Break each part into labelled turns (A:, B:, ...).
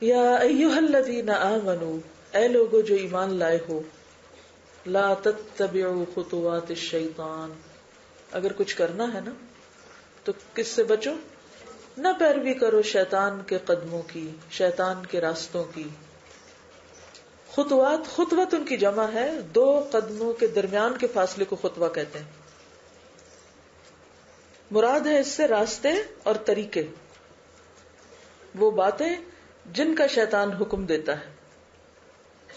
A: یا ایھا الذین آمنوا، اے لوگو جو ایمان لائے ہو، لا تتبعوا خطوات الشیطان، اگر کچھ کرنا ہے نا تو کس سے بچو؟ نہ پیروی کرو شیطان کے قدموں کی، شیطان کے راستوں کی. خطوات، خطوت ان کی جمع ہے، دو قدموں کے درمیان کے فاصلے کو خطوہ کہتے ہیں. مراد ہے اس سے راستے اور طریقے، وہ باتیں جن کا شیطان حکم دیتا ہے.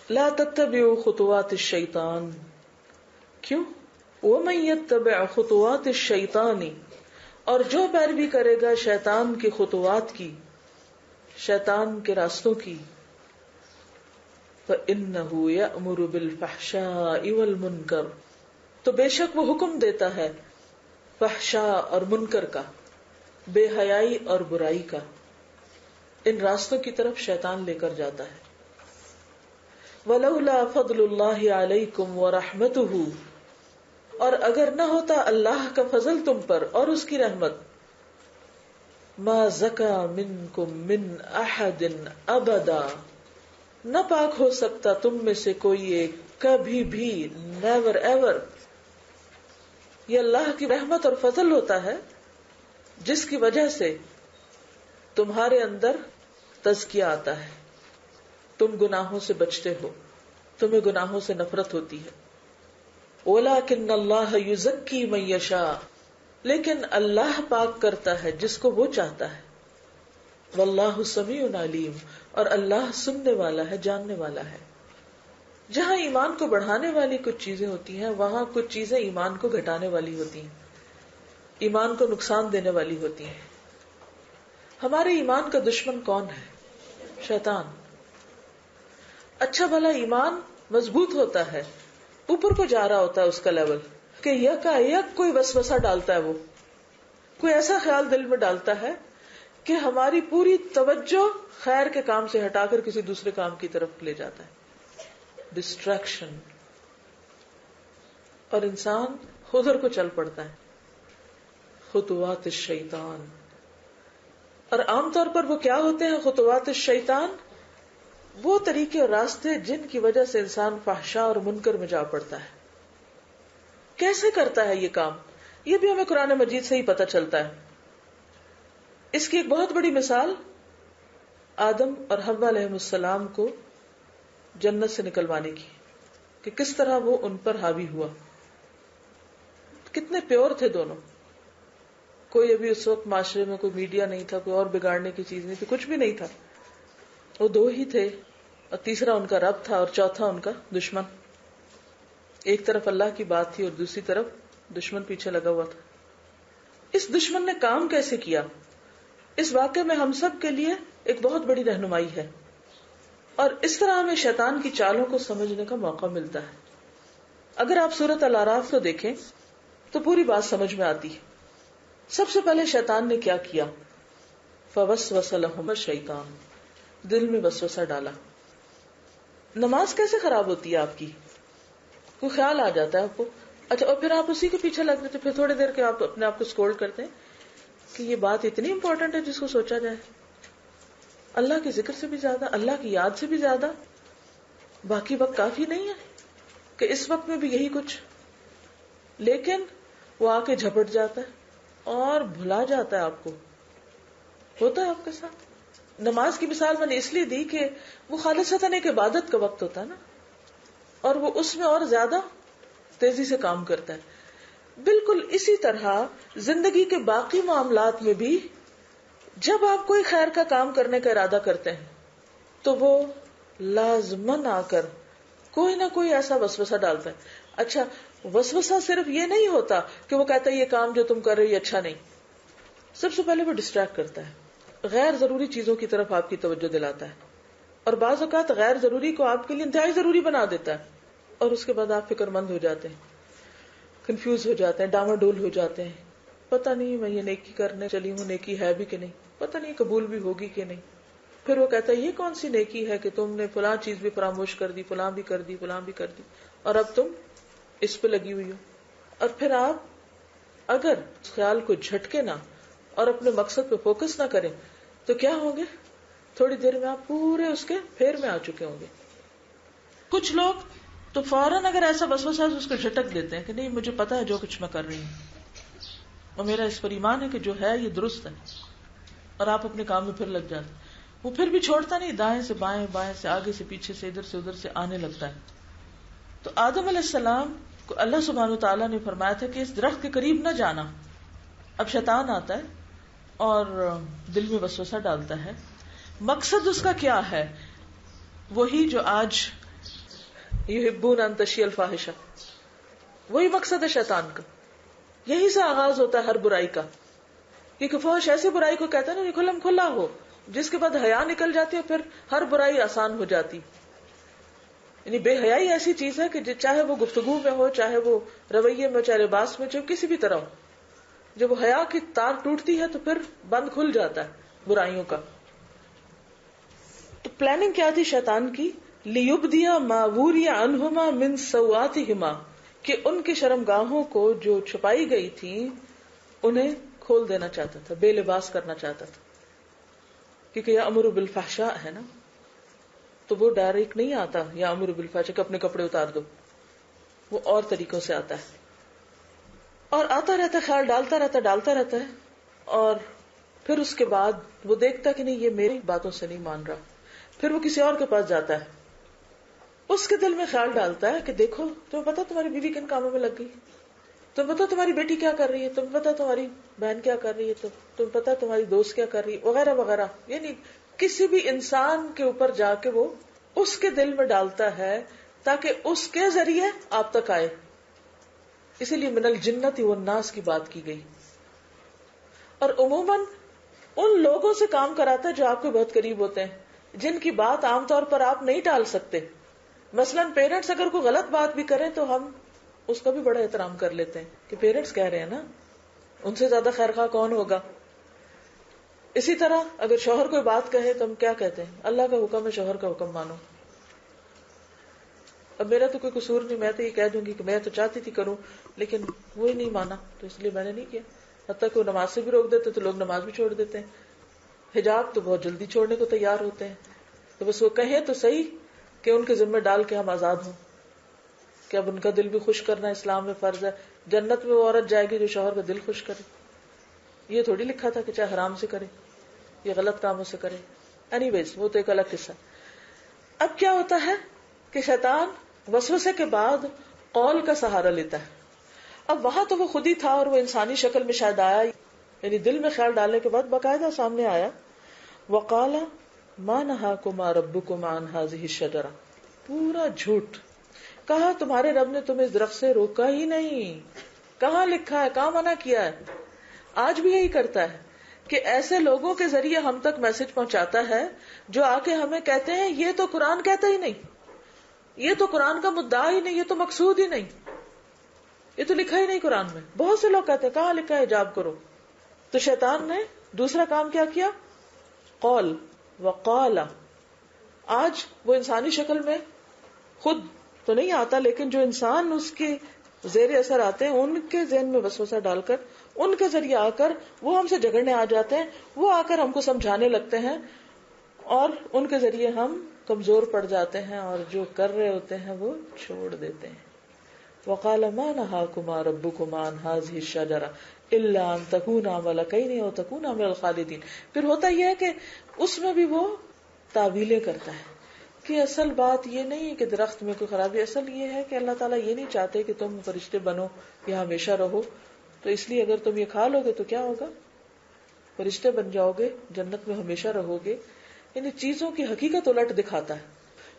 A: لا تتبعوا خطوات الشیطان، کیوں؟ ومن یتبع خطوات الشیطان، اور جو پیروی کرے گا شیطان کی خطوات کی، شیطان کے راستوں کی، فإنہ یأمر بالفحشاء والمنکر، تو بے شک وہ حکم دیتا ہے فحشاء اور منکر کا، بے حیائی اور برائی کا. ان راستوں کی طرف شیطان لے کر جاتا ہے. وَلَوْلَا فَضْلُ اللَّهِ عَلَيْكُمْ وَرَحْمَتُهُ، اور اگر نہ ہوتا اللہ کا فضل تم پر اور اس کی رحمت، مَا زَكَى مِنْكُمْ مِنْ أَحَدٍ أَبَدًا، نہ پاک ہو سکتا تم میں سے کوئی ایک کبھی بھی، نیور ایور. یہ اللہ کی رحمت اور فضل ہوتا ہے جس کی وجہ سے تمہارے اندر تزکیہ آتا ہے، تم گناہوں سے بچتے ہو، تمہیں گناہوں سے نفرت ہوتی ہے. وَلَكِنَّ اللَّهَ يُزَكِّي مَن يَشَاءُ، لیکن اللہ پاک کرتا ہے جس کو وہ چاہتا ہے. وَاللَّهُ سَمِيعٌ عَلِيمٌ، اور اللہ سننے والا ہے، جاننے والا ہے. جہاں ایمان کو بڑھانے والی کچھ چیزیں ہوتی ہیں، وہاں کچھ چیزیں ایمان کو گھٹانے والی ہوتی ہیں، ایمان کو نقصان دینے والی ہوتی ہیں. ہمارے ایمان کا دشمن کون ہے؟ شیطان. اچھا بھلا ایمان مضبوط ہوتا ہے، اوپر کو جا رہا ہوتا ہے اس کا لیول، کہ یک کوئی وسوسہ ڈالتا ہے، وہ کوئی ایسا خیال دل میں ڈالتا ہے کہ ہماری پوری توجہ خیر کے کام سے ہٹا کر کسی دوسرے کام کی طرف لے جاتا ہے. ڈسٹریکشن، اور انسان ادھر کو چل پڑتا ہے. خطوات الشیطان. اور عام طور پر وہ کیا ہوتے ہیں خطوات الشیطان؟ وہ طریقے اور راستے جن کی وجہ سے انسان فحشاء اور منکر میں جا پڑتا ہے. کیسے کرتا ہے یہ کام؟ یہ بھی ہمیں قرآن مجید سے ہی پتہ چلتا ہے. اس کی ایک بہت بڑی مثال آدم اور حوا علیہ السلام کو جنت سے نکلوانے کی، کہ کس طرح وہ ان پر حاوی ہوا. کتنے پیور تھے دونوں. کوئی ابھی اس وقت معاشرے میں کوئی میڈیا نہیں تھا، کوئی اور بگاڑنے کی چیز نہیں تھی، کچھ بھی نہیں تھا. وہ دو ہی تھے، اور تیسرا ان کا رب تھا، اور چوتھا ان کا دشمن. ایک طرف اللہ کی بات تھی اور دوسری طرف دشمن پیچھے لگا ہوا تھا. اس دشمن نے کام کیسے کیا؟ اس واقعے میں ہم سب کے لیے ایک بہت بڑی رہنمائی ہے، اور اس طرح ہمیں شیطان کی چالوں کو سمجھنے کا موقع ملتا ہے. اگر آپ سورۃ الاعراف کو دیکھیں تو پوری بات سمجھ میں آتی ہے. سب سے پہلے شیطان نے کیا کیا؟ فوسوس لہما الشیطان، دل میں وسوسہ ڈالا. نماز کیسے خراب ہوتی ہے آپ کی؟ کوئی خیال آ جاتا ہے آپ کو، اچھا، اور پھر آپ اسی کے پیچھے لگ جاتے، پھر تھوڑی دیر کے آپ اپنے آپ کو سکولڈ کرتے ہیں کہ یہ بات اتنی امپورٹنٹ ہے جس کو سوچا جائے. اللہ کے ذکر سے بھی زیادہ، اللہ کی یاد سے بھی زیادہ باقی وقت کافی نہیں ہے کہ اس وقت میں بھی یہی کچھ. لیکن وہ آ کے جھپٹ جاتا ہے اور بھلا جاتا ہے آپ کو. ہوتا ہے آپ کے ساتھ. نماز کی مثال میں نے اس لیے دی کہ وہ خالصتاً ایک عبادت کا وقت ہوتا ہے نا، اور وہ اس میں اور زیادہ تیزی سے کام کرتا ہے. بالکل اسی طرح زندگی کے باقی معاملات میں بھی جب آپ کوئی خیر کا کام کرنے کا ارادہ کرتے ہیں تو وہ لازماً آ کر کوئی نہ کوئی ایسا وسوسہ ڈالتا ہے. اچھا، وسوسہ صرف یہ نہیں ہوتا کہ وہ کہتا ہے یہ کام جو تم کر رہے ہو اچھا نہیں. سب سے پہلے وہ ڈسٹریکٹ کرتا ہے، غیر ضروری چیزوں کی طرف آپ کی توجہ دلاتا ہے، اور بعض اوقات غیر ضروری کو آپ کے لیے انتہائی ضروری بنا دیتا ہے، اور اس کے بعد آپ فکر مند ہو جاتے ہیں، کنفیوز ہو جاتے ہیں، ڈاما ڈول ہو جاتے ہیں. پتہ نہیں میں یہ نیکی کرنے چلی ہوں، نیکی ہے بھی کہ نہیں، پتہ نہیں قبول بھی ہوگی کہ نہیں. پھر وہ کہتا ہے یہ کون سی نیکی ہے کہ تم نے فلاں چیز بھی فراموش کر دی، فلاں بھی کر دی، فلاں بھی کر دی، اور اب تم اس پہ لگی ہوئی ہو. اور پھر آپ اگر اس خیال کو جھٹکے نہ اور اپنے مقصد پہ فوکس نہ کریں تو کیا ہوگے؟ تھوڑی دیر میں آپ پورے اس کے پھیر میں آ چکے ہوں گے. کچھ لوگ تو فوراً اگر ایسا وسوسہ ہے تو اس کو جھٹک دیتے ہیں کہ نہیں مجھے پتا ہے جو کچھ میں کر رہی ہوں اور میرا اس پر ایمان ہے کہ جو ہے یہ درست ہے, اور آپ اپنے کام میں پھر لگ جاتے. وہ پھر بھی چھوڑتا نہیں, دائیں سے بائیں, بائیں سے آگے سے پیچھے سے ادھر سے آنے لگتا ہے. تو آدم علیہ السلام کو اللہ سبحانہ وتعالیٰ نے فرمایا تھا کہ اس درخت کے قریب نہ جانا. اب شیطان آتا ہے اور دل میں وسوسہ ڈالتا ہے. مقصد اس کا کیا ہے؟ وہی جو آج یحبون ان تشیع الفاحشہ, وہی مقصد ہے شیطان کا. یہی سے آغاز ہوتا ہے ہر برائی کا, کیونکہ فحش ایسی برائی کو کہتا ہے نا کھلم کھلا ہو, جس کے بعد حیا نکل جاتی ہے, پھر ہر برائی آسان ہو جاتی. یعنی بے حیائی ایسی چیز ہے کہ چاہے وہ گفتگو میں ہو, چاہے وہ رویے میں, چاہے لباس میں, چاہے کسی بھی طرح ہو, جب وہ حیا کی تار ٹوٹتی ہے تو پھر بند کھل جاتا ہے برائیوں کا. تو پلاننگ کیا تھی شیطان کی؟ لیبدیا ما وری عنہما من سوآتہما, کہ ان کی شرمگاہوں کو جو چھپائی گئی تھی انہیں کھول دینا چاہتا تھا, بے لباس کرنا چاہتا تھا. کیونکہ یأمر بالفحشاء ہے نا, تو وہ ڈائریکٹ نہیں آتا یأمر بالفحشاء کہ اپنے کپڑے اتار دو, وہ اور طریقوں سے آتا ہے. اور آتا رہتا ہے, خیال ڈالتا رہتا ہے, اور پھر اس کے بعد وہ دیکھتا کہ نہیں یہ میری باتوں سے نہیں مان رہا, پھر وہ کسی اور کے پاس جاتا ہے, اس کے دل میں خیال ڈالتا ہے کہ دیکھو تمہیں پتا تمہاری بیوی کن کاموں میں لگ گئی, تمہیں پتا تمہاری بیٹی کیا کر رہی ہے, تمہیں پتا تمہاری بہن کیا کر رہی ہے, تمہیں پتا تمہاری دوست کیا کر رہی ہے, وغیرہ وغیرہ. یعنی کسی بھی انسان کے اوپر جا کے وہ اس کے دل میں ڈالتا ہے تاکہ اس کے ذریعے آپ تک آئے. اسی لیے من الجنت والناس کی بات کی گئی. اور عموماً ان لوگوں سے کام کراتا ہے جو آپ کے بہت قریب ہوتے ہیں, جن کی بات عام طور پر آپ نہیں ٹال سکتے. مثلاً پیرنٹس اگر کوئی غلط بات بھی کریں تو ہم اس کا بھی بڑا احترام کر لیتے ہیں کہ پیرنٹس کہہ رہے ہیں نا, ان سے زیادہ خیرخواہ کون ہوگا. اسی طرح اگر شوہر کوئی بات کہے تو ہم کیا کہتے ہیں, اللہ کا حکم ہے, شوہر کا حکم مانو. اب میرا تو کوئی قصور نہیں, میں تو یہ کہہ دوں گی کہ میں تو چاہتی تھی کروں لیکن وہی نہیں مانا تو اس لیے میں نے نہیں کیا. حتیٰ کہ وہ نماز سے بھی روک دیتے تو لوگ نماز بھی چھوڑ دیتے ہیں. حجاب تو بہت جلدی چھوڑنے کو تیار ہوتے ہیں. تو بس وہ کہیں تو صحیح کہ ان کے ذمہ ڈال کے ہم آزاد ہوں, کہ اب ان کا دل بھی خوش کرنا اسلام میں فرض ہے. جنت میں وہ عورت جائے گی جو شوہر کا دل خوش کرے. یہ تھوڑی لکھا تھا کہ چاہے حرام سے کرے یا غلط کاموں سے کرے. اینی ویز وہ تو ایک الگ قصہ. اب کیا ہوتا ہے کہ شیطان وسوسے کے بعد قول کا سہارا لیتا ہے. اب وہاں تو وہ خود ہی تھا اور وہ انسانی شکل میں شاید آیا, یعنی دل میں خیال ڈالنے کے بعد باقاعدہ سامنے آیا. وقال ما نہاکما ربکما عن ہذہ الشجرہ, پورا جھوٹ کہا تمہارے رب نے تمہیں اس درخت سے روکا ہی نہیں. کہاں لکھا ہے, کہاں منع کیا ہے. آج بھی یہی کرتا ہے کہ ایسے لوگوں کے ذریعے ہم تک میسج پہنچاتا ہے جو آ کے ہمیں کہتے ہیں یہ تو قرآن کہتا ہی نہیں, یہ تو قرآن کا مدعا ہی نہیں, یہ تو مقصود ہی نہیں, یہ تو لکھا ہی نہیں قرآن میں. بہت سے لوگ کہتے ہیں کہاں لکھا ہے حجاب کرو. تو شیطان نے دوسرا کام کیا کیا, قول وقال. آج وہ انسانی شکل میں خود تو نہیں آتا, لیکن جو انسان اس کے زیر اثر آتے ہیں ان کے ذہن میں وسوسہ ڈال کر ان کے ذریعے آ کر وہ ہم سے جھگڑنے آ جاتے ہیں. وہ آ کر ہم کو سمجھانے لگتے ہیں اور ان کے ذریعے ہم کمزور پڑ جاتے ہیں اور جو کر رہے ہوتے ہیں وہ چھوڑ دیتے ہیں. وقال ما نهاكما ربكما عن هذه الشجرة الا ان تكونا ملكين او تكونا من الخالدين. پھر ہوتا یہ ہے کہ اس میں بھی وہ تعویلیں کرتا ہے کہ اصل بات یہ نہیں کہ درخت میں کوئی خرابی, اصل یہ ہے کہ اللہ تعالیٰ یہ نہیں چاہتے کہ تم فرشتے بنو یا ہمیشہ رہو, تو اس لیے اگر تم یہ کھا لو گے تو کیا ہوگا, فرشتے بن جاؤ گے, جنت میں ہمیشہ رہو گے. یعنی چیزوں کی حقیقت الٹ دکھاتا ہے,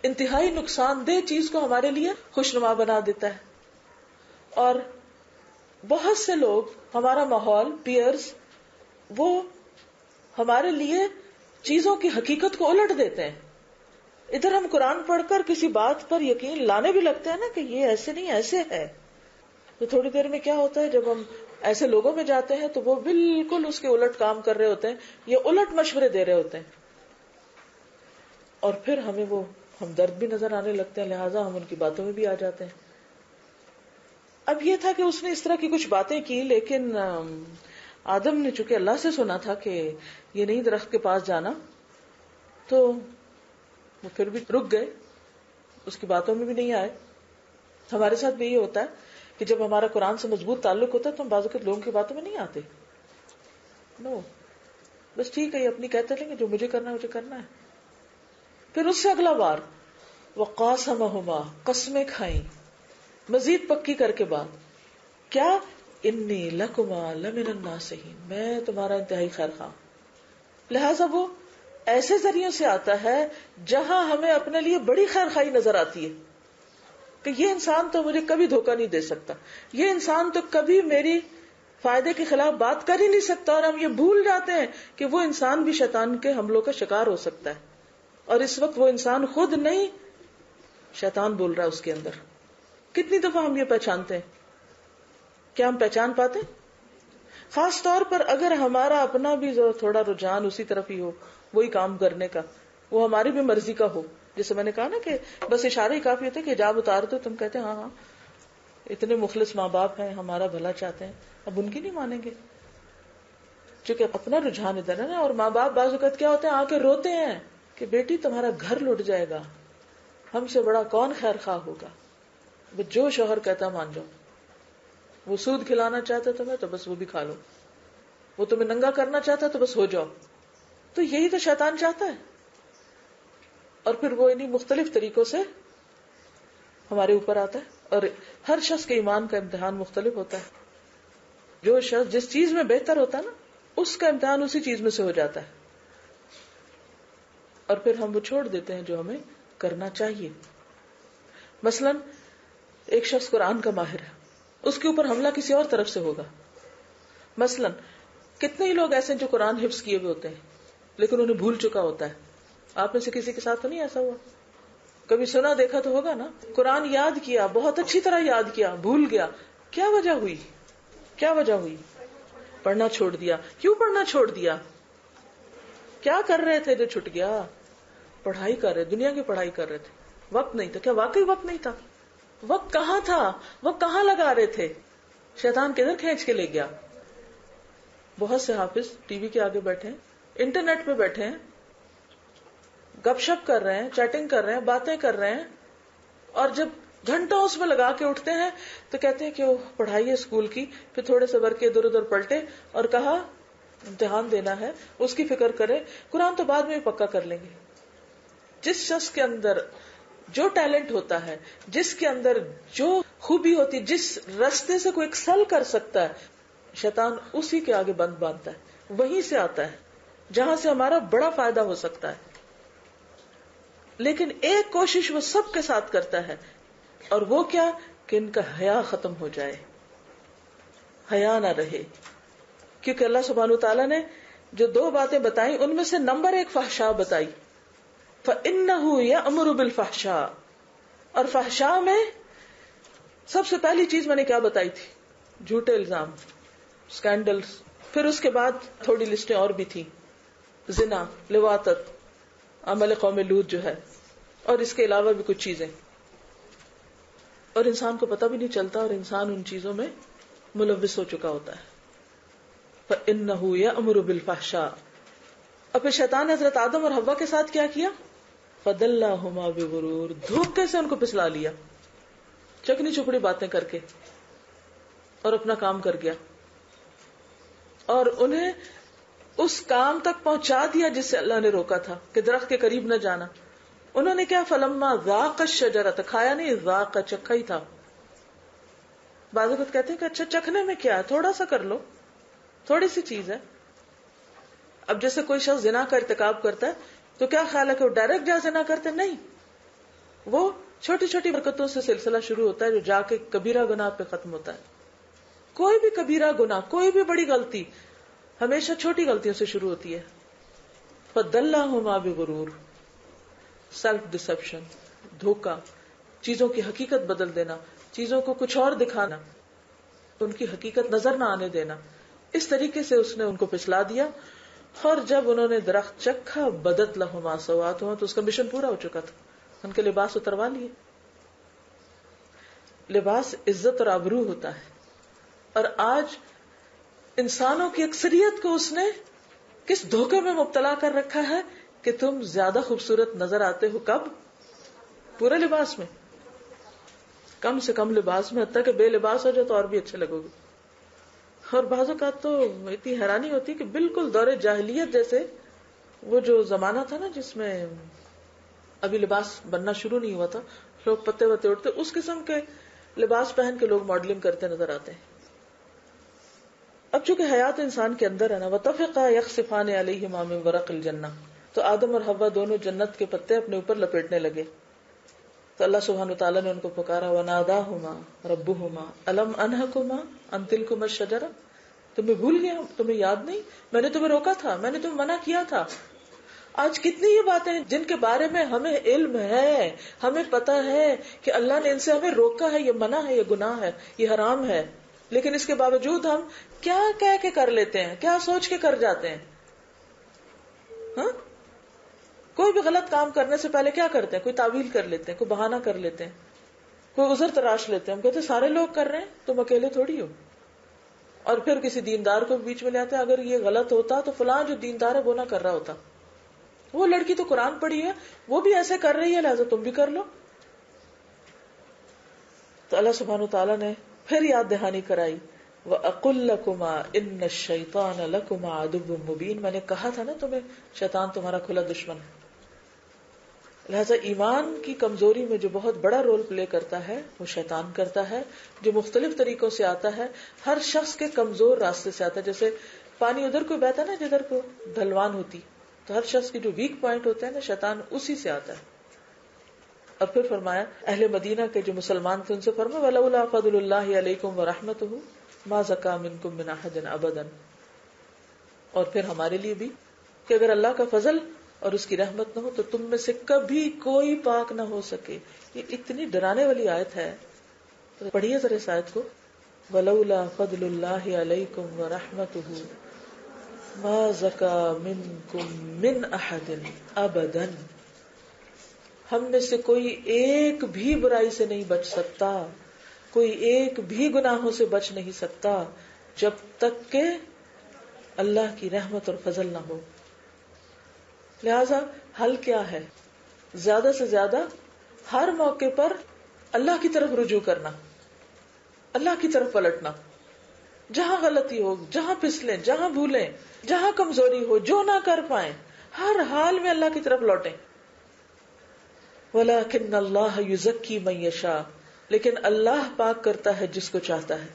A: انتہائی نقصان دہ چیز کو ہمارے لیے خوشنما بنا دیتا ہے. اور بہت سے لوگ, ہمارا ماحول, پیئرز, وہ ہمارے لیے چیزوں کی حقیقت کو الٹ دیتے ہیں. ادھر ہم قرآن پڑھ کر کسی بات پر یقین لانے بھی لگتے ہیں نا کہ یہ ایسے نہیں ایسے ہے, تو تھوڑی دیر میں کیا ہوتا ہے جب ہم ایسے لوگوں میں جاتے ہیں تو وہ بالکل اس کے الٹ کام کر رہے ہوتے ہیں, یہ الٹ مشورے دے رہے ہوتے ہیں, اور پھر ہمیں وہ ہمدرد بھی نظر آنے لگتے ہیں, لہٰذا ہم ان کی باتوں میں بھی آ جاتے ہیں. اب یہ تھا کہ اس نے اس طرح کی کچھ باتیں کی, لیکن آدم نے چونکہ اللہ سے سنا تھا کہ یہ نہیں درخت کے پاس جانا, تو وہ پھر بھی رک گئے, اس کی باتوں میں بھی نہیں آئے. ہمارے ساتھ بھی یہ ہوتا ہے کہ جب ہمارا قرآن سے مضبوط تعلق ہوتا ہے تو ہم بعض اوقات لوگوں کی باتوں میں نہیں آتے. نو, بس ٹھیک ہے, یہ اپنی کہتے رہیں گے, جو مجھے کرنا ہے مجھے کرنا ہے. پھر اس سے اگلا بار وقاسمہما, قسمیں کھائیں مزید پکی کر کے بعد, کیا انی لکما لمن الناصحین, میں تمہارا انتہائی خیر خواہ. لہذا وہ ایسے ذریعوں سے آتا ہے جہاں ہمیں اپنے لیے بڑی خیر خواہی نظر آتی ہے کہ یہ انسان تو مجھے کبھی دھوکہ نہیں دے سکتا, یہ انسان تو کبھی میری فائدے کے خلاف بات کر ہی نہیں سکتا. اور ہم یہ بھول جاتے ہیں کہ وہ انسان بھی شیطان کے حملوں کا شکار ہو سکتا ہے, اور اس وقت وہ انسان خود نہیں, شیطان بول رہا ہے اس کے اندر. کتنی دفعہ ہم یہ پہچانتے ہیں؟ کیا ہم پہچان پاتے؟ خاص طور پر اگر ہمارا اپنا بھی تھوڑا رجحان اسی طرف ہی ہو, وہی کام کرنے کا, وہ ہماری بھی مرضی کا ہو. جیسے میں نے کہا نا کہ بس اشارے ہی کافی ہوتے کہ حجاب اتار دو, تم کہتے ہیں ہاں ہاں, اتنے مخلص ماں باپ ہیں, ہمارا بھلا چاہتے ہیں, اب ان کی نہیں مانیں گے چونکہ اپنا رجحان ادھر ہے نا. اور ماں باپ بعض اوقات کیا ہوتے ہیں, آ کے روتے ہیں کہ بیٹی تمہارا گھر لٹ جائے گا, ہم سے بڑا کون خیر خواہ ہوگا, جو شوہر کہتا مان جاؤ. وہ سود کھلانا چاہتا تمہیں تو بس وہ بھی کھا لو, وہ تمہیں ننگا کرنا چاہتا تو بس ہو جاؤ. تو یہی تو شیطان چاہتا ہے. اور پھر وہ انہیں مختلف طریقوں سے ہمارے اوپر آتا ہے. اور ہر شخص کے ایمان کا امتحان مختلف ہوتا ہے. جو شخص جس چیز میں بہتر ہوتا ہے نا, اس کا امتحان اسی چیز میں سے ہو جاتا ہے, اور پھر ہم وہ چھوڑ دیتے ہیں جو ہمیں کرنا چاہیے. مثلا ایک شخص قرآن کا ماہر ہے, اس کے اوپر حملہ کسی اور طرف سے ہوگا. مثلا کتنے ہی لوگ ایسے ہیں جو قرآن حفظ کیے ہوئے ہوتے ہیں لیکن انہیں بھول چکا ہوتا ہے. آپ میں سے کسی کے ساتھ تو نہیں ایسا ہوا؟ کبھی سنا دیکھا تو ہوگا نا, قرآن یاد کیا, بہت اچھی طرح یاد کیا, بھول گیا. کیا وجہ ہوئی؟ کیا وجہ ہوئی؟ پڑھنا چھوڑ دیا. کیوں پڑھنا چھوڑ دیا؟ کیا کر رہے تھے جو چھٹ گیا؟ پڑھائی کر رہے, دنیا کی پڑھائی کر رہے تھے, وقت نہیں تھا. کیا واقعی وقت نہیں تھا؟ وقت کہاں تھا؟ وقت کہاں لگا رہے تھے؟ شیطان کدھر کھینچ کے لے گیا؟ بہت سے حافظ ٹی وی کے آگے بیٹھے ہیں, انٹرنیٹ پہ بیٹھے ہیں, گپ شپ کر رہے ہیں, چیٹنگ کر رہے ہیں, باتیں کر رہے ہیں, اور جب گھنٹوں اس میں لگا کے اٹھتے ہیں تو کہتے ہیں کہ وہ پڑھائی ہے اسکول کی, پھر تھوڑے سے ورقے ادھر ادھر پلٹے اور کہا امتحان دینا ہے, اس کی فکر کرے, قرآن تو بعد میں پکا کر لیں گے. جس شخص کے اندر جو ٹیلنٹ ہوتا ہے, جس کے اندر جو خوبی ہوتی ہے, جس رستے سے کوئی ایکسل کر سکتا ہے, شیطان اسی کے آگے بند باندھتا ہے. وہیں سے آتا ہے جہاں سے ہمارا بڑا فائدہ ہو سکتا ہے. لیکن ایک کوشش وہ سب کے ساتھ کرتا ہے, اور وہ کیا کہ ان کا حیا ختم ہو جائے, حیا نہ رہے. کیونکہ اللہ سبحانہ وتعالیٰ نے جو دو باتیں بتائیں ان میں سے نمبر ایک فحشاء بتائی. فَإِنَّهُ يَأْمُرُ بِالْفَحْشَاءِ, اور فحشاء میں سب سے پہلی چیز میں نے کیا بتائی تھی؟ جھوٹے الزام, اسکینڈلز. پھر اس کے بعد تھوڑی لسٹیں اور بھی تھی, زنا, لواطت, عمل قوم لوط جو ہے, اور اس کے علاوہ بھی کچھ چیزیں, اور انسان کو پتہ بھی نہیں چلتا, اور انسان ان چیزوں میں ملوث ہو چکا ہوتا ہے. فَإِنَّهُ يَأْمُرُ بِالْفَحْشَاءِ. اور پھر شیطان نے حضرت آدم اور حوا کے ساتھ کیا کیا؟ فَدَلَّهُمَا بِغُرُورٍ, دھوکے سے ان کو پھسلا لیا, چکنی چپڑی باتیں کر کے, اور اپنا کام کر گیا, اور انہیں اس کام تک پہنچا دیا جس سے اللہ نے روکا تھا کہ درخت کے قریب نہ جانا. انہوں نے کیا؟ فلما ذاق الشجرۃ, کھایا نہیں, ذاق چکھا ہی تھا. بعض اوقات کہتے ہیں کہ اچھا چکھنے میں کیا ہے, تھوڑا سا کر لو, تھوڑی سی چیز ہے. اب جیسے کوئی شخص زنا کا ارتکاب کرتا ہے تو کیا خیال ہے کہ وہ ڈائریکٹ جا زنا کرتے؟ نہیں, وہ چھوٹی چھوٹی برکتوں سے سلسلہ شروع ہوتا ہے جو جا کے کبیرہ گناہ پہ ختم ہوتا ہے. کوئی بھی کبیرہ گناہ, کوئی بھی بڑی غلطی ہمیشہ چھوٹی غلطیوں سے شروع ہوتی ہے. فَدَلَّهُمَا بِغُرُورٍ, سیلف ڈسپشن, دھوکہ, چیزوں کی حقیقت بدل دینا, چیزوں کو کچھ اور دکھانا, ان کی حقیقت نظر نہ آنے دینا. اس طریقے سے اس نے ان کو پھسلا دیا, اور جب انہوں نے درخت چکھا بدت لہما سوآتہما, تو اس کا مشن پورا ہو چکا تھا, ان کے لباس اتروا لیے. لباس عزت اور آبرو ہوتا ہے, اور آج انسانوں کی اکثریت کو اس نے کس دھوکے میں مبتلا کر رکھا ہے کہ تم زیادہ خوبصورت نظر آتے ہو کب؟ پورے لباس میں، کم سے کم لباس میں، حتیٰ کہ بے لباس ہو جائے تو اور بھی اچھے لگو گے. اور بعض اوقات تو اتنی حیرانی ہوتی کہ بالکل دور جاہلیت جیسے، وہ جو زمانہ تھا نا جس میں ابھی لباس بننا شروع نہیں ہوا تھا، لوگ پتے وتے اڑتے، اس قسم کے لباس پہن کے لوگ ماڈلنگ کرتے نظر آتے ہیں. اب چونکہ حیات انسان کے اندر ہے نا، وَطَفِقَا يَخْصِفَانِ عَلَيْهِمَا مِن وَرَقِ الْجَنَّةِ، تو آدم اور حوا دونوں جنت کے پتے اپنے اوپر لپیٹنے لگے. تو اللہ سبحانہ وتعالیٰ نے ان کو پکارا، وَنَادَاهُمَا رَبُّهُمَا أَلَمْ أَنْهَكُمَا عَنْ تِلْكُمَا الشَّجَرَةِ، تمہیں بھول گیا، تمہیں یاد نہیں، میں نے تمہیں روکا تھا، میں نے تمہیں منع کیا تھا. آج کتنی یہ باتیں ہیں جن کے بارے میں ہمیں علم ہے، ہمیں پتا ہے کہ اللہ نے ان سے ہمیں روکا ہے، یہ منع ہے، یہ گناہ ہے، یہ حرام ہے، لیکن اس کے باوجود ہم کیا کہہ کے کر لیتے ہیں، کیا سوچ کے کر جاتے ہیں. ہاں، کوئی بھی غلط کام کرنے سے پہلے کیا کرتے ہیں؟ کوئی تعویل کر لیتے ہیں، کوئی بہانہ کر لیتے ہیں، کوئی عذر تراش لیتے ہیں. ہم کہتے ہیں سارے لوگ کر رہے ہیں، تم اکیلے تھوڑی ہو. اور پھر کسی دیندار کو بیچ میں لے آتے ہیں، اگر یہ غلط ہوتا تو فلاں جو دیندار ہے وہ نہ کر رہا ہوتا، وہ لڑکی تو قرآن پڑھی ہے، وہ بھی ایسے کر رہی ہے، لہذا تم بھی کر لو. تو اللہ سبحانہ وتعالیٰ نے پھر یاد دہانی کرائی، وَأَقُلْ لَكُمَا إِنَّ الشَّيْطَانَ لَكُمَا عَدُوٌّ مُبِينٌ، میں نے کہا تھا نا تمہیں شیطان تمہارا کھلا دشمن ہے. لہذا ایمان کی کمزوری میں جو بہت بڑا رول پلے کرتا ہے وہ شیطان کرتا ہے، جو مختلف طریقوں سے آتا ہے، ہر شخص کے کمزور راستے سے آتا ہے. جیسے پانی ادھر کو بہتا ہے نا جدھر کو ڈھلوان ہوتی، تو ہر شخص کی جو ویک پوائنٹ ہوتے ہیں نا، شیطان اسی سے آتا ہے. اور پھر فرمایا اہل مدینہ کے جو مسلمان تھے ان سے فرمایا وَلَوْلَا فَضْلُ اللَّهِ عَلَيْكُمْ وَرَحْمَتُهُ مَا زَكَىٰ مِنْكُمْ مِنْ أَحَدٍ أَبَدًا. اور پھر ہمارے لیے بھی کہ اگر اللہ کا فضل اور اس کی رحمت نہ ہو تو تم میں سے کبھی کوئی پاک نہ ہو سکے. یہ اتنی ڈرانے والی آیت ہے، تو پڑھیے ذرا اس آیت کو. وَلَوْلَا فَضْلُ اللَّهِ عَلَيْكُمْ وَرَحْمَتُهُ مَا زَكَىٰ مِنْكُمْ مِنْ أَحَدٍ أَبَدًا، ہم میں سے کوئی ایک بھی برائی سے نہیں بچ سکتا، کوئی ایک بھی گناہوں سے بچ نہیں سکتا جب تک کہ اللہ کی رحمت اور فضل نہ ہو. لہذا حل کیا ہے؟ زیادہ سے زیادہ ہر موقع پر اللہ کی طرف رجوع کرنا، اللہ کی طرف پلٹنا. جہاں غلطی ہو، جہاں پھسلیں، جہاں بھولیں، جہاں کمزوری ہو، جو نہ کر پائیں، ہر حال میں اللہ کی طرف لوٹیں. وَلَكِنَّ اللَّهَ يُزَكِّي مَن يَشَاءُ، لیکن اللہ پاک کرتا ہے جس کو چاہتا ہے.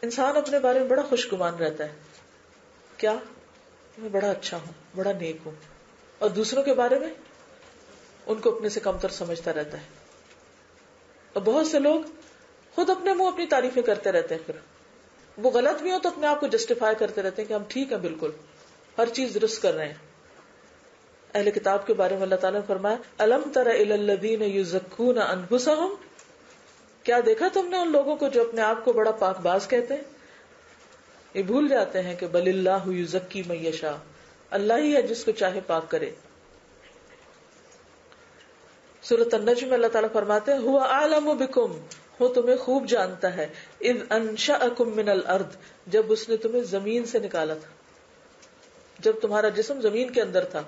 A: انسان اپنے بارے میں بڑا خوش گمان رہتا ہے، کیا میں بڑا اچھا ہوں، بڑا نیک ہوں، اور دوسروں کے بارے میں ان کو اپنے سے کمتر سمجھتا رہتا ہے. اور بہت سے لوگ خود اپنے منہ اپنی تعریفیں کرتے رہتے ہیں، پھر وہ غلط بھی ہو تو اپنے آپ کو جسٹیفائی کرتے رہتے ہیں کہ ہم ٹھیک ہیں، بالکل ہر چیز درست کر رہے ہیں. اہل کتاب کے بارے میں اللہ تعالیٰ نے فرمایا الم تر الی الذین یزکون انفسہم، کیا دیکھا تم نے ان لوگوں کو جو اپنے آپ کو بڑا پاک باز کہتے ہیں. یہ بھول جاتے ہیں کہ بل اللہ یزکی من یشاء، اللہ ہی ہے جس کو چاہے پاک کرے. سورۃ النجم میں اللہ تعالیٰ فرماتے ہیں هو اعلم بکم، وہ تمہیں خوب جانتا ہے، اذ انشأکم من الارض، جب اس نے تمہیں زمین سے نکالا تھا، جب تمہارا جسم زمین کے اندر تھا.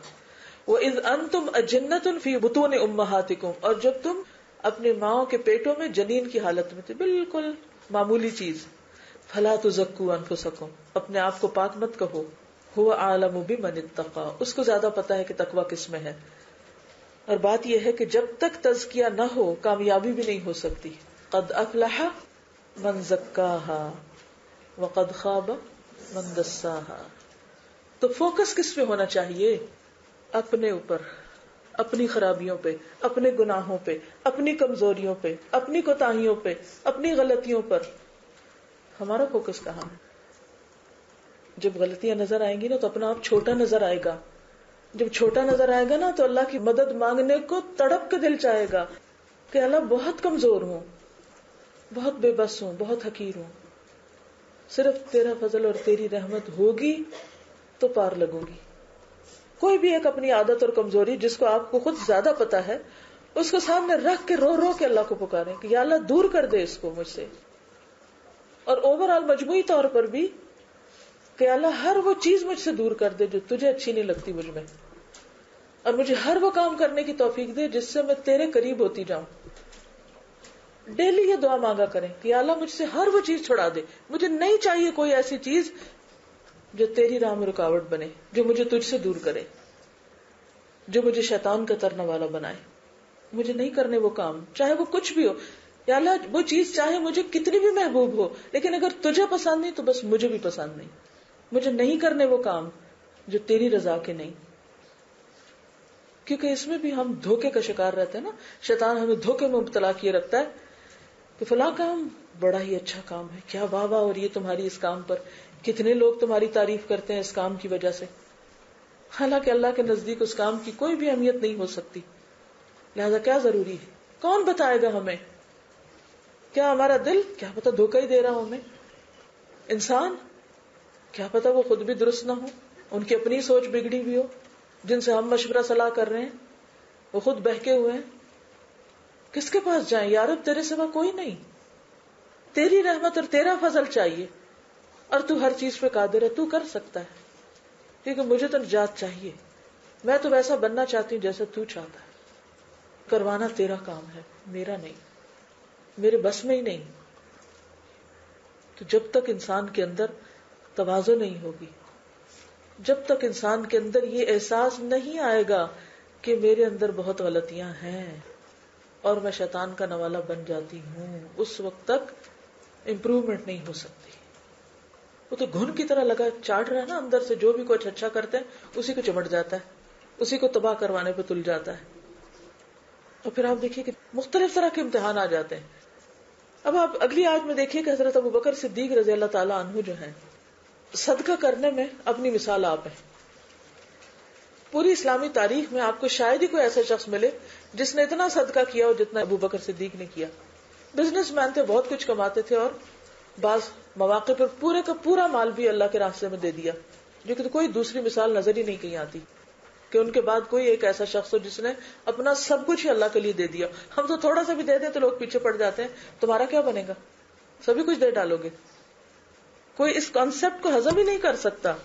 A: وَإِذْ أَنْتُمْ أَجِنَّةٌ فِي بُطُونِ أُمَّهَاتِكُمْ، اور جب تم اپنے ماؤں کے پیٹوں میں جنین کی حالت میں تھے، بالکل معمولی چیز. فَلَا تُزَكُّوا أَنفُسَكُمْ، اپنے آپ کو پاک مت کہو. هُوَ أَعْلَمُ بِمَنِ اتَّقَىٰ، اس کو زیادہ پتا ہے کہ تقوی کس میں ہے. اور بات یہ ہے کہ جب تک تزکیہ نہ ہو کامیابی بھی نہیں ہو سکتی. قَدْ أَفْلَحَ مَنْ زَكَّاهَا وَقَدْ خَابَ مَنْ دَسَّاهَا. تو فوکس کس پہ ہونا چاہیے؟ اپنے اوپر، اپنی خرابیوں پہ، اپنے گناہوں پہ، اپنی کمزوریوں پہ، اپنی کوتاہیوں پہ، اپنی غلطیوں پر. ہمارا فوکس کہاں ہے؟ جب غلطیاں نظر آئیں گی نا تو اپنا آپ چھوٹا نظر آئے گا. جب چھوٹا نظر آئے گا نا تو اللہ کی مدد مانگنے کو تڑپ کے دل چاہے گا کہ اللہ بہت کمزور ہوں، بہت بے بس ہوں، بہت حقیر ہوں، صرف تیرا فضل اور تیری رحمت ہوگی تو پار لگوں گی. کوئی بھی ایک اپنی عادت اور کمزوری جس کو آپ کو خود زیادہ پتا ہے، اس کو سامنے رکھ کے رو رو کے اللہ کو پکاریں کہ یا اللہ دور کر دے اس کو مجھ سے. اور اوور آل مجموعی طور پر بھی کہ اللہ ہر وہ چیز مجھ سے دور کر دے جو تجھے اچھی نہیں لگتی مجھ میں. اور مجھے ہر وہ کام کرنے کی توفیق دے جس سے میں تیرے قریب ہوتی جاؤں. ڈیلی یہ دعا مانگا کریں کہ یا اللہ مجھ سے ہر وہ چیز چھڑا دے, مجھے نہیں چاہیے کوئی ایسی چیز جو تیری راہ میں رکاوٹ بنے, جو مجھے تجھ سے دور کرے, جو مجھے شیطان کا ترنے والا بنائے. مجھے نہیں کرنے وہ کام, چاہے وہ کچھ بھی ہو. یا اللہ وہ چیز چاہے مجھے کتنی بھی محبوب ہو, لیکن اگر تجھے پسند نہیں تو بس مجھے بھی پسند نہیں. مجھے نہیں کرنے وہ کام جو تیری رضا کے نہیں. کیونکہ اس میں بھی ہم دھوکے کا شکار رہتے ہیں نا. شیطان ہمیں دھوکے میں مبتلا کیے رکھتا ہے کہ فلاں کام بڑا ہی اچھا کام ہے, کیا واہ واہ, اور یہ تمہاری اس کام پر کتنے لوگ تمہاری تعریف کرتے ہیں اس کام کی وجہ سے. حالانکہ اللہ کے نزدیک اس کام کی کوئی بھی اہمیت نہیں ہو سکتی. لہذا کیا ضروری ہے, کون بتائے گا ہمیں؟ کیا ہمارا دل, کیا پتا دھوکہ ہی دے رہا ہوں ہمیں. انسان, کیا پتا وہ خود بھی درست نہ ہو, ان کی اپنی سوچ بگڑی ہوئی ہو, جن سے ہم مشورہ صلاح کر رہے ہیں وہ خود بہکے ہوئے ہیں. کس کے پاس جائیں یا رب, تیرے سوا کوئی نہیں. تیری رحمت اور تیرا فضل چاہیے, اور تو ہر چیز پہ قادر ہے, تو کر سکتا ہے. کیونکہ مجھے تو نجات چاہیے, میں تو ویسا بننا چاہتی ہوں جیسا تو چاہتا ہے. کروانا تیرا کام ہے, میرا نہیں, میرے بس میں ہی نہیں. تو جب تک انسان کے اندر تواضع نہیں ہوگی, جب تک انسان کے اندر یہ احساس نہیں آئے گا کہ میرے اندر بہت غلطیاں ہیں اور میں شیطان کا نوالا بن جاتی ہوں, اس وقت تک امپروومنٹ نہیں ہو سکتی. وہ تو گھن کی طرح لگا چاٹ رہا ہے نا, اندر سے جو بھی کچھ اچھا کرتے ہیں اسی کو چمٹ جاتا ہے, اسی کو تباہ کروانے پہ تل جاتا ہے. اور پھر آپ دیکھیے کہ مختلف طرح کے امتحان آ جاتے ہیں. اب آپ اگلی آیت میں دیکھیے کہ حضرت ابو بکر صدیق رضی اللہ تعالیٰ عنہ جو ہیں, صدقہ کرنے میں اپنی مثال آپ ہیں. پوری اسلامی تاریخ میں آپ کو شاید ہی کوئی ایسا شخص ملے جس نے اتنا صدقہ کیا ہو جتنا ابو بکر صدیق نے کیا. بزنس مین تھے, بہت کچھ کماتے تھے, اور بعض مواقع پر پورے کا پورا مال بھی اللہ کے راستے میں دے دیا, جو کہ کوئی دوسری مثال نظر ہی نہیں کہیں آتی کہ ان کے بعد کوئی ایک ایسا شخص ہو جس نے اپنا سب کچھ ہی اللہ کے لیے دے دیا. ہم تو تھوڑا سا بھی دے دیں تو لوگ پیچھے پڑ جاتے ہیں, تمہارا کیا بنے گا, سبھی کچھ دے ڈالو گے. کوئی اس کانسیپٹ کو ہضم ہی نہیں کر سکتا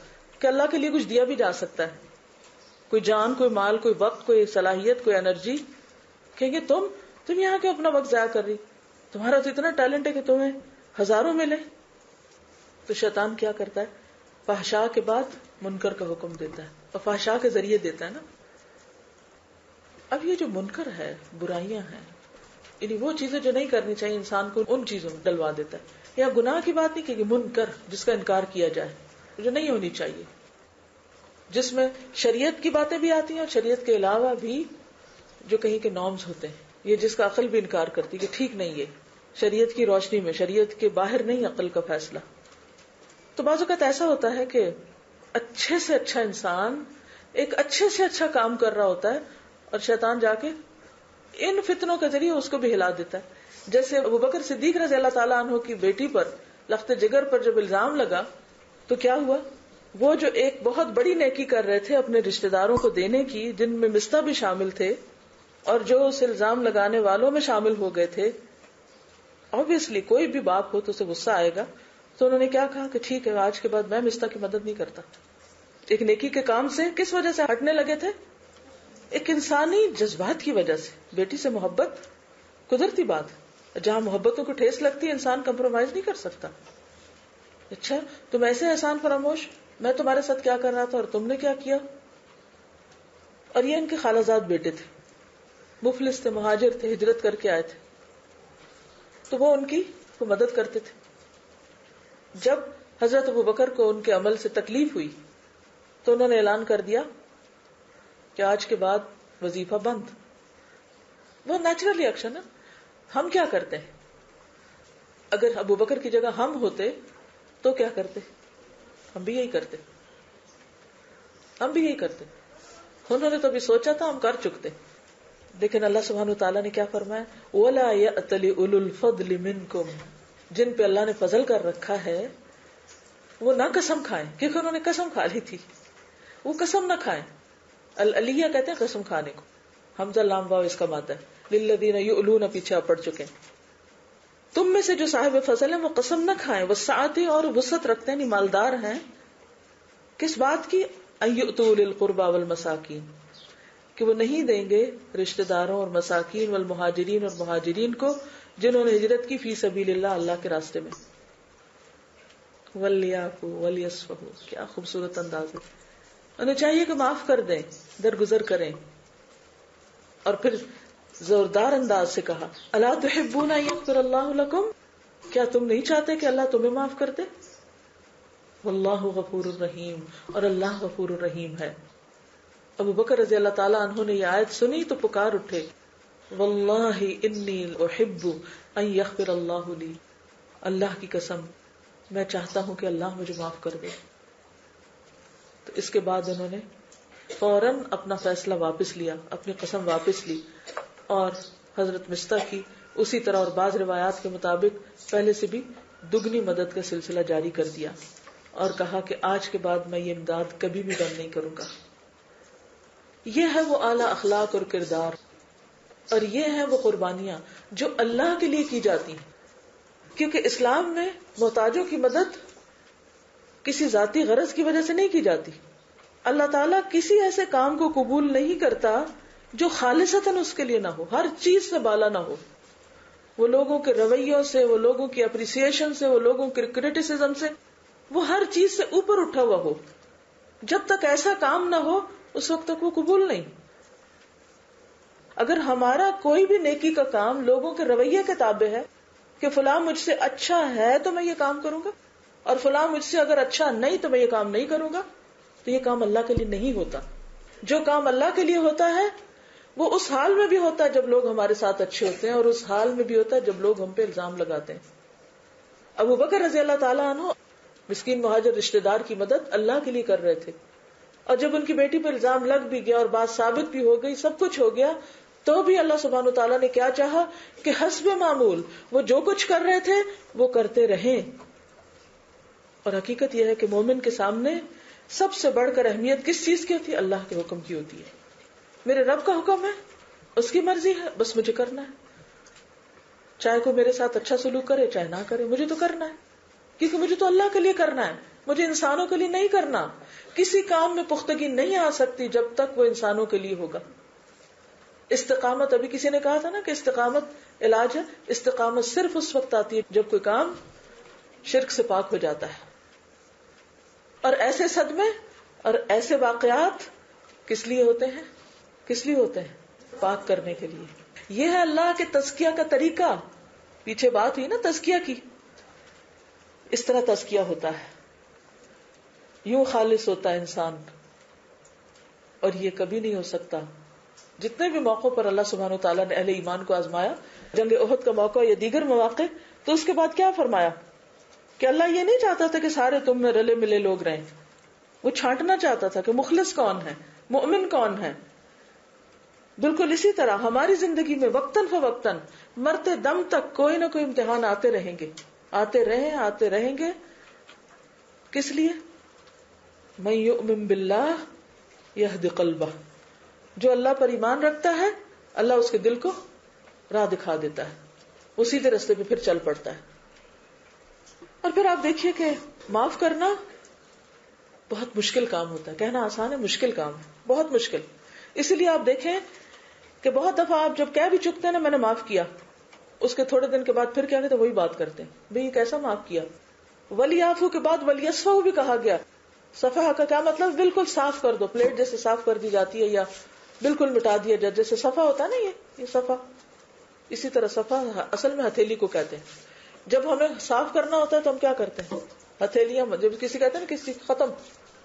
A: کہ اللہ کے لیے کچھ دیا بھی جا سکتا ہے. کوئی جان, کوئی مال, کوئی وقت, کوئی صلاحیت, کوئی انرجی. کہیں گے تم یہاں کیوں اپنا وقت ضائع کر رہی, تمہارا تو اتنا ٹیلنٹ ہے کہ تمہیں ہزاروں ملے. تو شیطان کیا کرتا ہے, فحشاء کے بعد منکر کا حکم دیتا ہے, اور فحشاء کے ذریعے دیتا ہے نا. اب یہ جو منکر ہے, برائیاں ہیں, یعنی وہ چیزیں جو نہیں کرنی چاہیے انسان کو, ان چیزوں میں ڈلوا دیتا ہے. یا گناہ کی بات نہیں کہ منکر جس کا انکار کیا جائے, جو نہیں ہونی چاہیے, جس میں شریعت کی باتیں بھی آتی ہیں اور شریعت کے علاوہ بھی جو کہیں کے نارمز ہوتے ہیں, یہ جس کا عقل بھی انکار کرتی کہ ٹھیک نہیں, یہ شریعت کی روشنی میں, شریعت کے باہر نہیں عقل کا فیصلہ. تو بعض اوقات ایسا ہوتا ہے کہ اچھے سے اچھا انسان ایک اچھے سے اچھا کام کر رہا ہوتا ہے, اور شیطان جا کے ان فتنوں کے ذریعے اس کو بھی ہلا دیتا ہے. جیسے ابو بکر صدیق رضی اللہ تعالیٰ عنہ کی بیٹی پر لخت جگر پر جب الزام لگا تو کیا ہوا, وہ جو ایک بہت بڑی نیکی کر رہے تھے اپنے رشتہ داروں کو دینے کی, جن میں مستہ بھی شامل تھے اور جو اس الزام لگانے والوں میں شامل ہو گئے تھے, obviously کوئی بھی باپ ہو تو اسے غصہ آئے گا. تو انہوں نے کیا کہا کہ ٹھیک ہے, آج کے بعد میں مستہ کی مدد نہیں کرتا. ایک نیکی کے کام سے کس وجہ سے ہٹنے لگے تھے, ایک انسانی جذبات کی وجہ سے. بیٹی سے محبت قدرتی بات ہے, جہاں محبتوں کو ٹھیس لگتی ہے انسان کمپرومائز نہیں کر سکتا. اچھا تم ایسے احسان فراموش, میں تمہارے ساتھ کیا کر رہا تھا اور تم نے کیا کیا. اور یہ ان کے خالہ زاد بیٹے تھے, مفلس تھے, مہاجر تھے, ہجرت کر کے آئے تھے, تو وہ ان کی مدد کرتے تھے. جب حضرت ابو بکر کو ان کے عمل سے تکلیف ہوئی تو انہوں نے اعلان کر دیا کہ آج کے بعد وظیفہ بند. وہ نیچرل ریئیکشن ہے. ہم کیا کرتے ہیں, اگر ابو بکر کی جگہ ہم ہوتے تو کیا کرتے, ہم بھی یہی کرتے. انہوں نے تو بھی سوچا تھا, ہم کر چکتے. لیکن اللہ سبحانہ وتعالیٰ نے کیا فرمایا, وَلَا يَأْتَلِ أُولُو الْفَضْلِ مِنْكُمْ, جن پہ اللہ نے فضل کر رکھا ہے وہ نہ قسم کھائیں, کیونکہ انہوں نے قسم کھا لی تھی, وہ قسم نہ کھائیں. العلیہ کہتے ہیں قسم کھانے کو, حمزہ لام واو اس کا مادہ ہے. للذین یؤلون پیچھے پڑ چکے ہیں. تم میں سے جو صاحب فضل ہیں وہ قسم نہ کھائیں, وسعتی اور وسعت رکھتے ہیں, مالدار ہیں. کس بات کی, ان یؤتوا اولی القربى والمساکین, کہ وہ نہیں دیں گے رشتہ داروں اور مساکین والمہاجرین اور مہاجرین کو جنہوں نے ہجرت کی فی سبیل اللہ، اللہ کے راستے میں. وَلْيَعْفُوا وَلْيَصْفَحُوا، کیا خوبصورت انداز ہے. انہیں چاہیے کہ معاف کر دیں، درگزر کریں. اور پھر زوردار انداز سے کہا الا تحبون ان یغفر اللہ لکم، کیا تم نہیں چاہتے کہ اللہ تمہیں معاف کر دے؟ واللہ غفور الرحیم، اور اللہ غفور الرحیم ہے. ابو بکر رضی اللہ تعالیٰ عنہ نے یہ آیت سنی تو پکار اٹھے واللہ انی احب ان یغفر اللہ لی، اللہ کی قسم میں چاہتا ہوں کہ اللہ مجھے معاف کر دے. تو اس کے بعد انہوں نے فوراً اپنا فیصلہ واپس لیا، اپنی قسم واپس لی، اور حضرت مستح کی اسی طرح اور بعض روایات کے مطابق پہلے سے بھی دگنی مدد کا سلسلہ جاری کر دیا، اور کہا کہ آج کے بعد میں یہ امداد کبھی بھی بند نہیں کروں گا. یہ ہے وہ اعلیٰ اخلاق اور کردار، اور یہ ہے وہ قربانیاں جو اللہ کے لیے کی جاتی ہیں. کیونکہ اسلام میں محتاجوں کی مدد کسی ذاتی غرض کی وجہ سے نہیں کی جاتی. اللہ تعالیٰ کسی ایسے کام کو قبول نہیں کرتا جو خالصتاً اس کے لیے نہ ہو، ہر چیز سے بالا نہ ہو. وہ لوگوں کے رویوں سے، وہ لوگوں کی اپریسیشن سے، وہ لوگوں کے کرٹیسزم سے، وہ ہر چیز سے اوپر اٹھا ہوا ہو. جب تک ایسا کام نہ ہو اس وقت تک وہ قبول نہیں. اگر ہمارا کوئی بھی نیکی کا کام لوگوں کے رویے کے تابع ہے کہ فلاں مجھ سے اچھا ہے تو میں یہ کام کروں گا، اور فلاں مجھ سے اگر اچھا نہیں تو میں یہ کام نہیں کروں گا، تو یہ کام اللہ کے لیے نہیں ہوتا. جو کام اللہ کے لیے ہوتا ہے وہ اس حال میں بھی ہوتا ہے جب لوگ ہمارے ساتھ اچھے ہوتے ہیں، اور اس حال میں بھی ہوتا ہے جب لوگ ہم پہ الزام لگاتے ہیں. ابو بکر رضی اللہ تعالیٰ عنہ مسکین مہاجر رشتہ دار کی مدد اللہ کے لیے کر رہے تھے، اور جب ان کی بیٹی پر الزام لگ بھی گیا اور بات ثابت بھی ہو گئی، سب کچھ ہو گیا، تو بھی اللہ سبحانہ وتعالیٰ نے کیا چاہا کہ حسب معمول وہ جو کچھ کر رہے تھے وہ کرتے رہیں. اور حقیقت یہ ہے کہ مومن کے سامنے سب سے بڑھ کر اہمیت کس چیز کی ہوتی ہے؟ اللہ کے حکم کی ہوتی ہے. میرے رب کا حکم ہے، اس کی مرضی ہے، بس مجھے کرنا ہے. چاہے کوئی میرے ساتھ اچھا سلوک کرے چاہے نہ کرے، مجھے تو کرنا ہے، کیونکہ مجھے تو اللہ کے لیے کرنا ہے، مجھے انسانوں کے لیے نہیں کرنا. کسی کام میں پختگی نہیں آ سکتی جب تک وہ انسانوں کے لیے ہوگا. استقامت، ابھی کسی نے کہا تھا نا کہ استقامت علاج ہے. استقامت صرف اس وقت آتی ہے جب کوئی کام شرک سے پاک ہو جاتا ہے. اور ایسے صدمے اور ایسے واقعات کس لیے ہوتے ہیں؟ کس لیے ہوتے ہیں؟ پاک کرنے کے لیے. یہ ہے اللہ کے تزکیہ کا طریقہ. پیچھے بات ہوئی نا تزکیہ کی، اس طرح تزکیہ ہوتا ہے، یوں خالص ہوتا ہے انسان. اور یہ کبھی نہیں ہو سکتا. جتنے بھی موقعوں پر اللہ سبحانہ وتعالیٰ نے اہل ایمان کو آزمایا، جنگ احد کا موقع یا دیگر مواقع، تو اس کے بعد کیا فرمایا کہ اللہ یہ نہیں چاہتا تھا کہ سارے تم میں رلے ملے لوگ رہیں. وہ چھانٹنا چاہتا تھا کہ مخلص کون ہے، مؤمن کون ہے. بالکل اسی طرح ہماری زندگی میں وقتاً فوقتاً مرتے دم تک کوئی نہ کوئی امتحان آتے رہیں گے، آتے رہیں گے. کس لیے؟ من یؤمن باللہ یہد قلبہ، جو اللہ پر ایمان رکھتا ہے اللہ اس کے دل کو راہ دکھا دیتا ہے، وہ سیدھے راستے پہ پھر چل پڑتا ہے. اور پھر آپ دیکھیے کہ معاف کرنا بہت مشکل کام ہوتا ہے. کہنا آسان ہے، مشکل کام ہے، بہت مشکل. اسی لیے آپ دیکھیں کہ بہت دفعہ آپ جب کہہ بھی چکتے ہیں نا میں نے معاف کیا، اس کے تھوڑے دن کے بعد پھر کیا کہتے ہیں، وہی بات کرتے ہیں، بھئی یہ کیسا معاف کیا. ولیعفو کے بعد ولیصفحوا بھی کہا گیا. صفحہ کا کیا مطلب؟ بالکل صاف کر دو، پلیٹ جیسے صاف کر دی جاتی ہے یا بالکل مٹا دیا جائے، جیسے صفحہ ہوتا ہے نا یہ صفحہ. اسی طرح صفحہ اصل میں ہتھیلی کو کہتے ہیں. جب ہمیں صاف کرنا ہوتا ہے تو ہم کیا کرتے ہیں؟ ہتھیلیاں، جب کسی کہتے ہیں نا کسی ختم،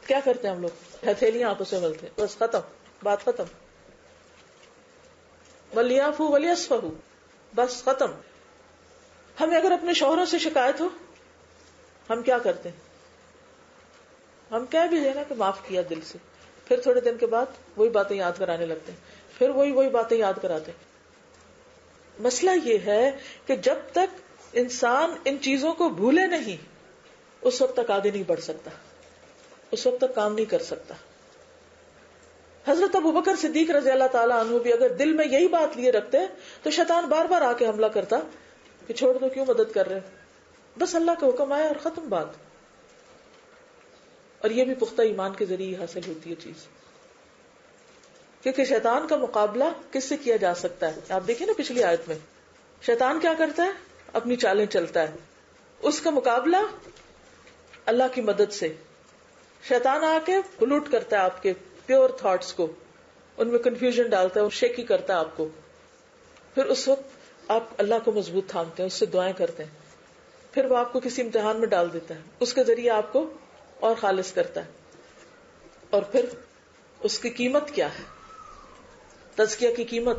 A: کیا کرتے ہیں ہم لوگ؟ ہتھیلیاں آپس میں ملتے ہیں، بس ختم، بات ختم. ولیعفو ولیصفحوا، بس ختم. ہمیں اگر اپنے شوہروں سے شکایت ہو ہم کیا کرتے ہیں؟ ہم کہہ بھی دینا کہ معاف کیا دل سے، پھر تھوڑے دن کے بعد وہی باتیں یاد کرانے لگتے ہیں، پھر وہی باتیں یاد کراتے ہیں. مسئلہ یہ ہے کہ جب تک انسان ان چیزوں کو بھولے نہیں اس وقت تک آگے نہیں بڑھ سکتا، اس وقت تک کام نہیں کر سکتا. حضرت ابو بکر صدیق رضی اللہ تعالیٰ عنہ بھی اگر دل میں یہی بات لیے رکھتے تو شیطان بار بار آ کے حملہ کرتا کہ چھوڑ دو، کیوں مدد کر رہے، بس اللہ کا حکم آیا اور ختم بات. اور یہ بھی پختہ ایمان کے ذریعے حاصل ہوتی ہے چیز، کیونکہ شیطان کا مقابلہ کس سے کیا جا سکتا ہے؟ آپ دیکھیں نا پچھلی آیت میں شیطان کیا کرتا ہے؟ اپنی چالیں چلتا ہے. اس کا مقابلہ اللہ کی مدد سے. شیطان آ کے پلوٹ کرتا ہے آپ کے پیور تھاٹس کو، ان میں کنفیوژن ڈالتا ہے اور شیکی کرتا ہے آپ کو. پھر اس وقت آپ اللہ کو مضبوط تھامتے ہیں، اس سے دعائیں کرتے ہیں. پھر وہ آپ کو کسی امتحان میں ڈال دیتا ہے، اس کے ذریعے آپ کو اور خالص کرتا ہے. اور پھر اس کی قیمت کیا ہے؟ تزکیہ کی قیمت.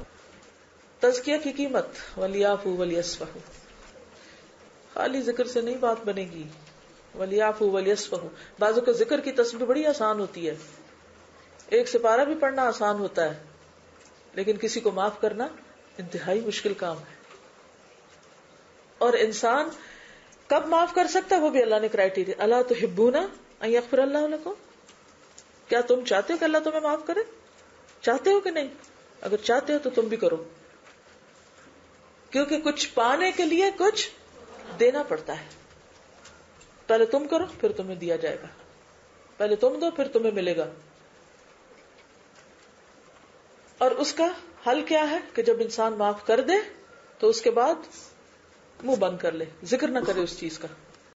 A: تزکیہ کی قیمت وَلْيَعْفُوا وَلْيَصْفَحُوا. خالی ذکر سے نہیں بات بنے گی. وَلْيَعْفُوا وَلْيَصْفَحُوا. بعضوں کا ذکر کی تسبیح بڑی آسان ہوتی ہے، ایک سپارہ بھی پڑھنا آسان ہوتا ہے، لیکن کسی کو معاف کرنا انتہائی مشکل کام ہے. اور انسان کب معاف کر سکتا ہے؟ وہ بھی اللہ نے کرائیٹیریا. الا تحبون ان یغفر اللہ لکم. کیا تم چاہتے ہو کہ اللہ تمہیں معاف کرے؟ چاہتے ہو کہ نہیں؟ اگر چاہتے ہو تو تم بھی کرو، کیونکہ کچھ پانے کے لیے کچھ دینا پڑتا ہے. پہلے تم کرو پھر تمہیں دیا جائے گا، پہلے تم دو پھر تمہیں ملے گا. اور اس کا حل کیا ہے کہ جب انسان معاف کر دے تو اس کے بعد منہ بند کر لے، ذکر نہ کرے اس چیز کا.